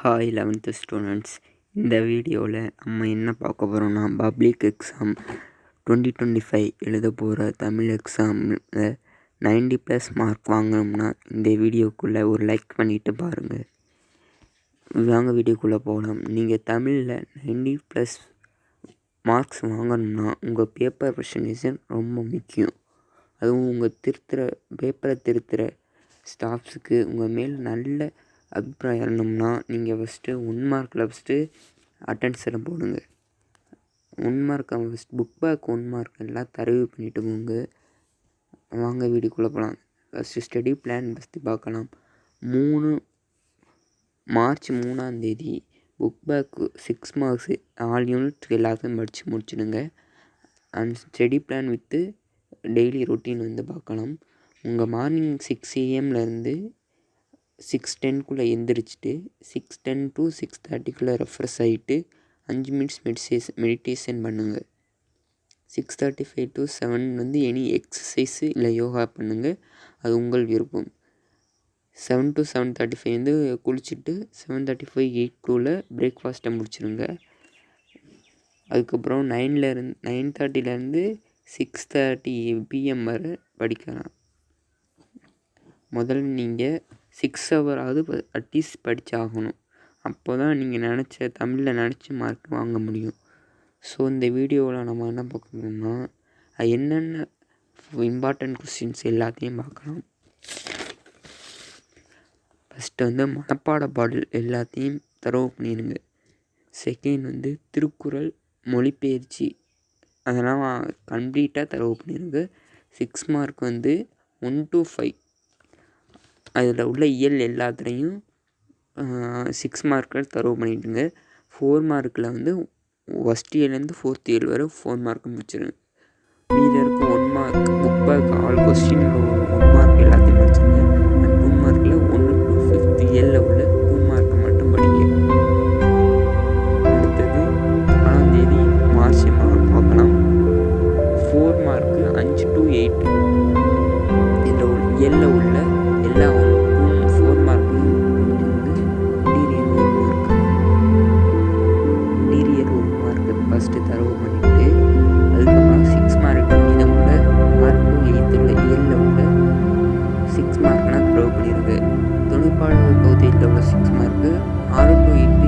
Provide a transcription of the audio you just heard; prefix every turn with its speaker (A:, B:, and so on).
A: Hi 11th students. இந்த வீடியோவில் நம்ம என்ன பார்க்க போகிறோம்னா, பப்ளிக் எக்ஸாம் 2025 எழுத போகிற தமிழ் எக்ஸாமில் 90+ மார்க் வாங்கணும்னா இந்த வீடியோக்குள்ளே ஒரு லைக் பண்ணிவிட்டு பாருங்கள். வாங்க வீடியோக்குள்ளே போகலாம். நீங்கள் தமிழில் 90+ மார்க்ஸ் வாங்கணும்னா உங்கள் பேப்பர் ப்ரெசன்டேஷன் ரொம்ப முக்கியம். அதுவும் உங்கள் பேப்பரை திருத்துகிற ஸ்டாஃப்ஸுக்கு உங்கள் மேல் நல்ல அபிப்பிராயம் இருந்தோம்னா நீங்கள் ஃபஸ்ட்டு 1 மார்க்கில் அட்டென்ஷனை போடுங்க. 1 மார்க்கை புக் பேக் 1 மார்க் எல்லாம் தரவு பண்ணிவிட்டு போங்க. வாங்க வீடியோக்குள்ளே போகலாம். ஃபஸ்ட்டு ஸ்டடி பிளான் பார்க்கலாம். March 3 book back 6 marks all unit எல்லாத்தையும் படித்து முடிச்சிடுங்க. And study plan with daily routine பார்க்கலாம். உங்கள் மார்னிங் 6 AM - 6:10 எந்திரிச்சிட்டு 6:10 to 6:30 ரெஃப்ரெஷ் ஆகிட்டு 5 மினிட்ஸ் மெடிடேஷன் பண்ணுங்கள். 6:35 to 7 எனி எக்ஸசைஸு இல்லை யோகா பண்ணுங்கள். அது உங்கள் விருப்பம். 7 to 7:35 குளிச்சுட்டு 7:35 8 பிரேக்ஃபாஸ்ட்டை முடிச்சிடுங்க. அதுக்கப்புறம் 9:30 6:30 PM வரை படிக்கலாம். முதல்ல நீங்கள் 6 ஹவராவது அட்லீஸ்ட் படித்தாகணும். அப்போ தான் நீங்கள் தமிழில் நினச்ச மார்க் வாங்க முடியும். ஸோ இந்த வீடியோவில் நம்ம என்ன பார்க்கணும்னா, என்னென்ன இம்பார்ட்டண்ட் கொஸ்டின்ஸ் எல்லாத்தையும் பார்க்கலாம். ஃபஸ்ட்டு மனப்பாட பாடல் எல்லாத்தையும் தரவு பண்ணிடுங்க. செகண்ட் திருக்குறள் மொழிபெயர்ச்சி அதெல்லாம் கம்ப்ளீட்டாக தரவு பண்ணிடுங்க. 6 மார்க் 1 to 5 அதில் உள்ள இயல் எல்லாத்துலேயும் 6 மார்க்கில் தரவு பண்ணிவிடுங்க. 4 மார்க்கில் ஃபஸ்ட் இயர்லேருந்து 4th இயர் வரை 4 மார்க் முடிச்சிடுங்க. மீதி இருக்க 1 மார்க் புக் பேக் ஆல் கொஸ்டினில் 1 மார்க் எல்லாத்தையும் படிச்சுங்க. அண்ட் 2 மார்க்கில் 1 to 5th இயரில் உள்ள 2 மார்க்கை மட்டும் படிங்க. அடுத்தது 4 மார்ச் பார்க்கலாம். 4 மார்க்கு 5 to 8 இதில் இயரில் உள்ள எல்லா 4 மார்க்கையும் இன்டீரியர் 1 மார்க்கு ஃபஸ்ட்டு தரவு பண்ணிவிட்டு அதுக்கப்புறம் 6 மார்க்கு மீதம் உள்ள 6 to 8 உள்ள இயரில் உள்ள 6 மார்க்னால் தரவு பண்ணியிருக்கு. துணைப்பாடு பகுதியில் உள்ள 6 மார்க்கு 6 to 8